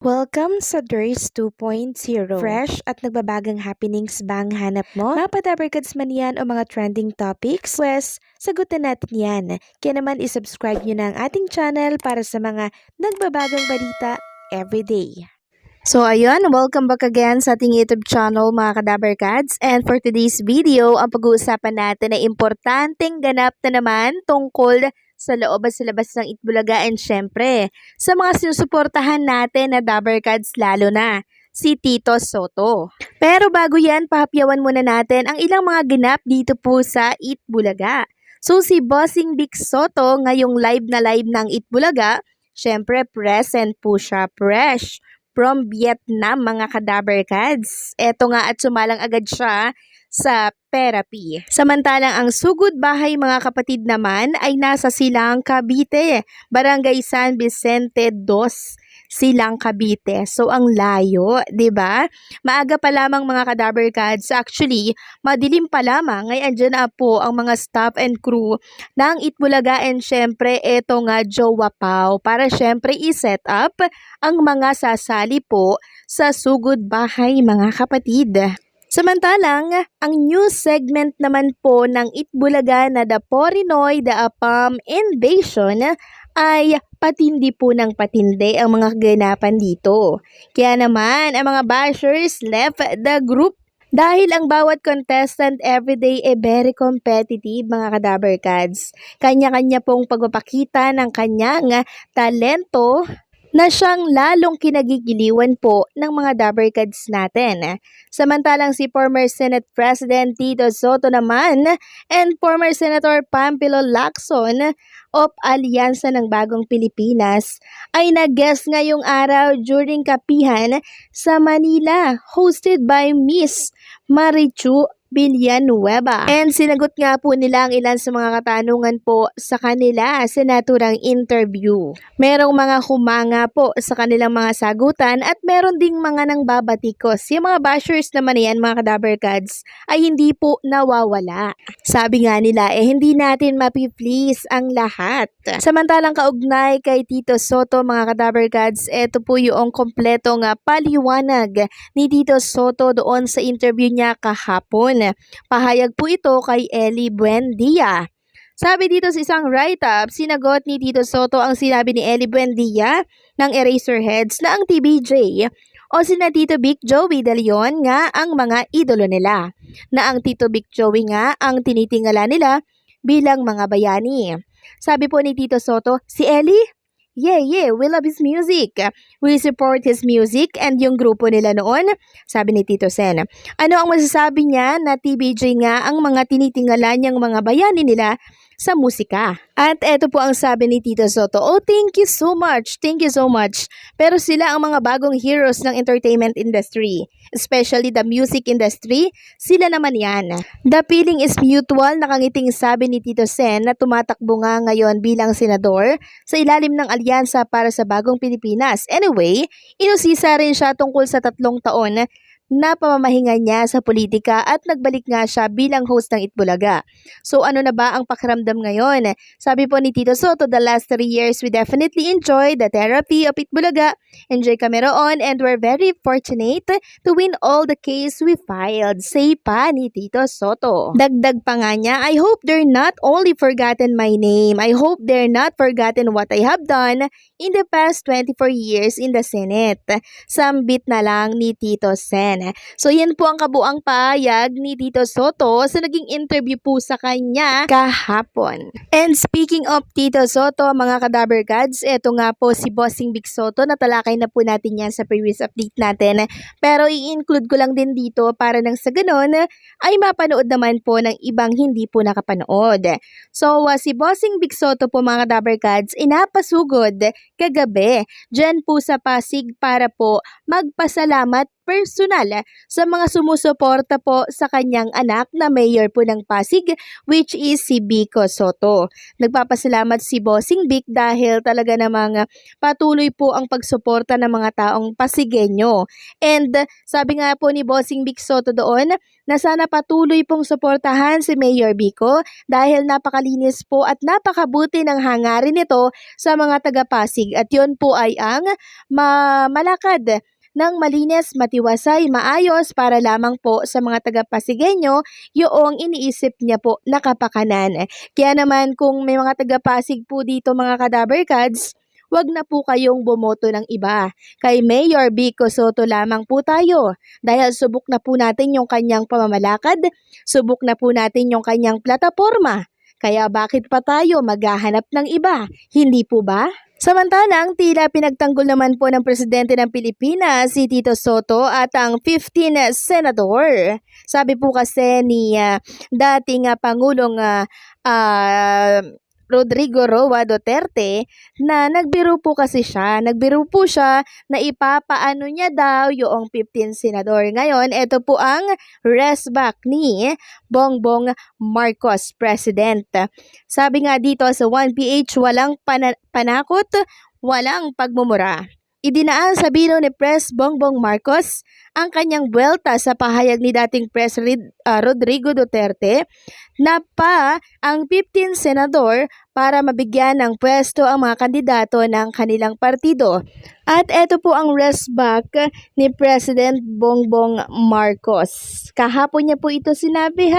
Welcome sa Durs 2.0. Fresh at nagbabagang happenings bang hanap mo? Mga padabarkads man yan o mga trending topics? Pwes, sagutin natin yan. Kaya naman isubscribe nyo na ang ating channel para sa mga nagbabagang balita everyday. So ayun, welcome back again sa ating YouTube channel mga kadabarkads. And for today's video, ang pag-uusapan natin ay importanteng ganap na naman tungkol sa loob at sa labas ng Itbulaga and syempre sa mga sinusuportahan natin na Dabarkads lalo na si Tito Sotto. Pero bago yan, pahapyawan muna natin ang ilang mga ganap dito po sa Itbulaga. So si Bossing Vic Sotto ngayong live ng Itbulaga, syempre present po siya, fresh from Vietnam mga kadabarkads. Eto nga at sumalang agad siya sa therapy. Samantalang ang sugod bahay mga kapatid naman ay nasa Silang Cavite, Barangay San Vicente 2, Silang Cavite. So ang layo, 'di ba? Maaga pa lamang mga kadabarkads. Actually, madilim pa lamang ay andyan na po ang mga staff and crew ng Itbulaga and syempre eto nga Jowa Pao para syempre i-set up ang mga sasali po sa sugod bahay mga kapatid. Samantalang, ang news segment naman po ng Itbulaga na The Porinoy, The Apam Invasion ay patindi po ng patindi ang mga kaganapan dito. Kaya naman, ang mga bashers left the group dahil ang bawat contestant everyday ay very competitive mga kadabarkads. Kanya-kanya pong pagpapakita ng kanyang talento na siyang lalong kinagigiliwan po ng mga Dabarkads natin. Samantalang si former Senate President Tito Sotto naman and former Senator Pampilo Lacson of Alyansa ng Bagong Pilipinas ay nag-guest ngayong araw during kapihan sa Manila hosted by Miss Marichu Villanueva. And sinagot nga po nila ang ilan sa mga katanungan po sa kanila sa naturang interview. Merong mga humanga po sa kanilang mga sagutan at meron ding mga nang babatikos. Yung mga bashers naman yan mga kadabarkads ay hindi po nawawala. Sabi nga nila hindi natin mapi-please ang lahat. Samantalang kaugnay kay Tito Sotto mga kadabarkads, ito po yung kompletong paliwanag ni Tito Sotto doon sa interview niya kahapon. Pahayag po ito kay Ellie Buendia. Sabi dito sa isang write-up, sinagot ni Tito Sotto ang sinabi ni Ellie Buendia ng Eraserheads na ang TBJ o sina Tito Vic Joey De Leon nga ang mga idolo nila. Na ang Tito Vic Joey nga ang tinitingala nila bilang mga bayani. Sabi po ni Tito Sotto, si Ellie? Yeah, we love his music. We support his music and yung grupo nila noon, sabi ni Tito Sen. Ano ang masasabi niya na TBJ nga ang mga tinitingala niyang mga bayani nila sa musika? At eto po ang sabi ni Tito Sotto, oh thank you so much. Pero sila ang mga bagong heroes ng entertainment industry, especially the music industry, sila naman yan. The feeling is mutual, nakangiting sabi ni Tito Sen na tumatakbo nga ngayon bilang senador sa ilalim ng alyansa para sa bagong Pilipinas. Anyway, inusisa rin siya tungkol sa 3 taon na pamamahinga niya sa politika at nagbalik nga siya bilang host ng Itbulaga. So ano na ba ang pakiramdam ngayon? Sabi po ni Tito Sotto, the last 3 years we definitely enjoyed the therapy of Itbulaga. Enjoy kami roon and we're very fortunate to win all the case we filed. Say pa ni Tito Sotto. Dagdag pa nga niya, I hope they're not only forgotten my name. I hope they're not forgotten what I have done in the past 24 years in the Senate. Sambit na lang ni Tito Sen. So yan po ang kabuang pahayag ni Tito Sotto sa naging interview po sa kanya kahapon. And speaking of Tito Sotto mga kadabarkads, eto nga po si Bossing Vic Sotto, natalakay na po natin yan sa previous update natin. Pero i-include ko lang din dito para nang sa ganon ay mapanood naman po ng ibang hindi po nakapanood. So si Bossing Vic Sotto po mga kadabarkads inapasugod kagabi dyan po sa Pasig para po magpasalamat personal personal sa mga sumusuporta po sa kanyang anak na mayor po ng Pasig, which is si Vico Sotto. Nagpapasalamat si Bossing Vic dahil talaga namang patuloy po ang pagsuporta ng mga taong Pasigueño. And sabi nga po ni Bossing Vic Sotto doon na sana patuloy pong suportahan si Mayor Vico dahil napakalinis po at napakabuti ng hangarin nito sa mga taga-Pasig at yun po ay ang malakad ng malinis, matiwasay, maayos para lamang po sa mga taga-Pasigueño yung iniisip niya po na kapakanan. Kaya naman kung may mga taga-Pasig po dito mga Kadaver Cards, wag na po kayong bumoto ng iba. Kay Mayor Vico Sotto lamang po tayo dahil subok na po natin yung kanyang pamamalakad, subok na po natin yung kanyang plataforma. Kaya bakit pa tayo maghahanap ng iba? Hindi po ba? Samantalang tila pinagtanggol naman po ng presidente ng Pilipinas si Tito Sotto at ang 15 senador. Sabi po kasi ni dating Pangulong Rodrigo Roa Duterte na nagbiro po siya na ipapaano niya daw yung 15 senador. Ngayon, ito po ang resback ni Bongbong Marcos, President. Sabi nga dito sa 1PH, walang panakot, walang pagmumura. Idinaan sa biro ni Pres Bongbong Marcos ang kanyang buwelta sa pahayag ni dating President Rodrigo Duterte na ang 15 senador para mabigyan ng pwesto ang mga kandidato ng kanilang partido. At ito po ang resback ni President Bongbong Marcos. Kahapon niya po ito sinabi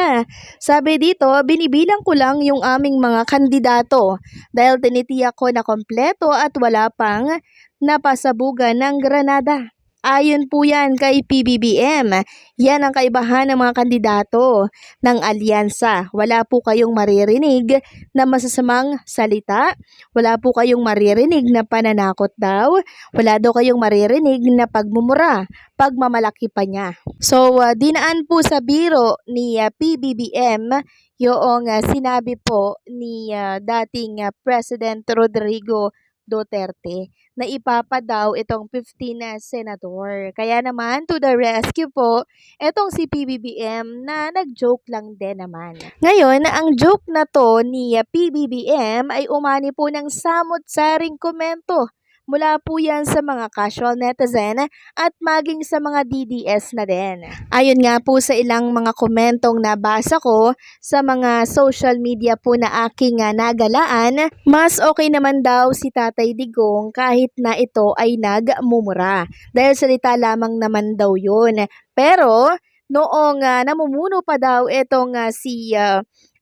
Sabi dito, binibilang ko lang yung aming mga kandidato dahil tinitiyak ko na kompleto at wala pang napasabugan ng granada. Ayon po yan kay PBBM. Yan ang kaibahan ng mga kandidato ng alyansa. Wala po kayong maririnig na masasamang salita. Wala po kayong maririnig na pananakot daw. Wala daw kayong maririnig na pagmumura. Pagmamalaki pa niya. So, dinaan po sa biro ni PBBM yung sinabi po ni dating President Rodrigo Duterte na ipapadaw itong 15 na senador. Kaya naman, to the rescue po, itong si PBBM na nag-joke lang din naman. Ngayon, ang joke na to ni PBBM ay umani po ng samot-saring komento. Mula po yan sa mga casual netizen at maging sa mga DDS na din. Ayon nga po sa ilang mga komentong nabasa ko sa mga social media po na aking nagalaan, mas okay naman daw si Tatay Digong kahit na ito ay nagmumura. Dahil salita lamang naman daw yun. Pero noong namumuno pa daw itong si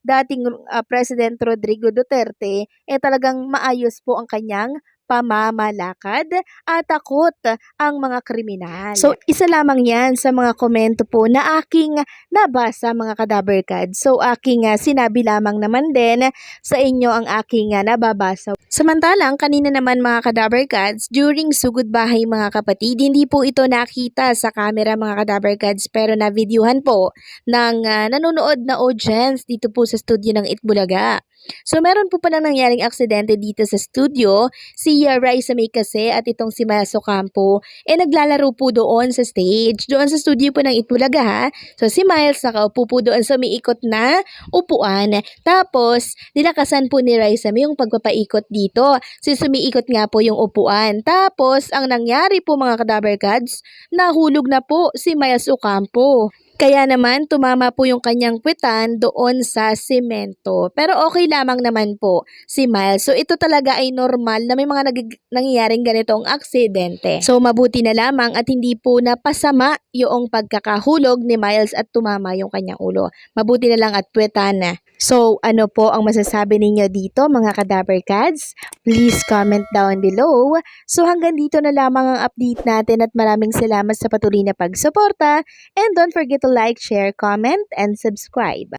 dating President Rodrigo Duterte, talagang maayos po ang kanyang pamamalakad at takot ang mga kriminal. So, isa lamang yan sa mga komento po na aking nabasa mga Kadaver Cards. So, aking sinabi lamang naman din sa inyo ang aking nababasa. Samantalang, kanina naman mga Kadaver Cards, during Sugod Bahay mga kapatid, hindi po ito nakita sa camera mga Kadaver Cards pero na-videohan po ng nanonood na audience dito po sa studio ng Itbulaga. So, meron po palang nangyaring aksidente dito sa studio. Si Raisa May kasi at itong si Maso Campo, naglalaro po doon sa stage. Doon sa studio po ng Itbulaga So, si Miles nakaupo po doon sa umiikot na upuan. Tapos, nilakasan po ni Raisa May yung pagpapaikot dito. So, sumiikot nga po yung upuan. Tapos, ang nangyari po mga Kadaver Cards, nahulog na po si Miles Ocampo. Kaya naman, tumama po yung kanyang puwitan doon sa semento. Pero okay lamang naman po si Miles. So, ito talaga ay normal na may mga nangyayaring ganitong aksidente. So, mabuti na lamang at hindi po napasama yung pagkakahulog ni Miles at tumama yung kanyang ulo. Mabuti na lang at puwitan na. So, ano po ang masasabi ninyo dito mga Kadaver Cards? Please comment down below. So, hanggang dito na lamang ang update natin at maraming salamat sa patuloy na pagsuporta. And don't forget to like, share, comment, and subscribe.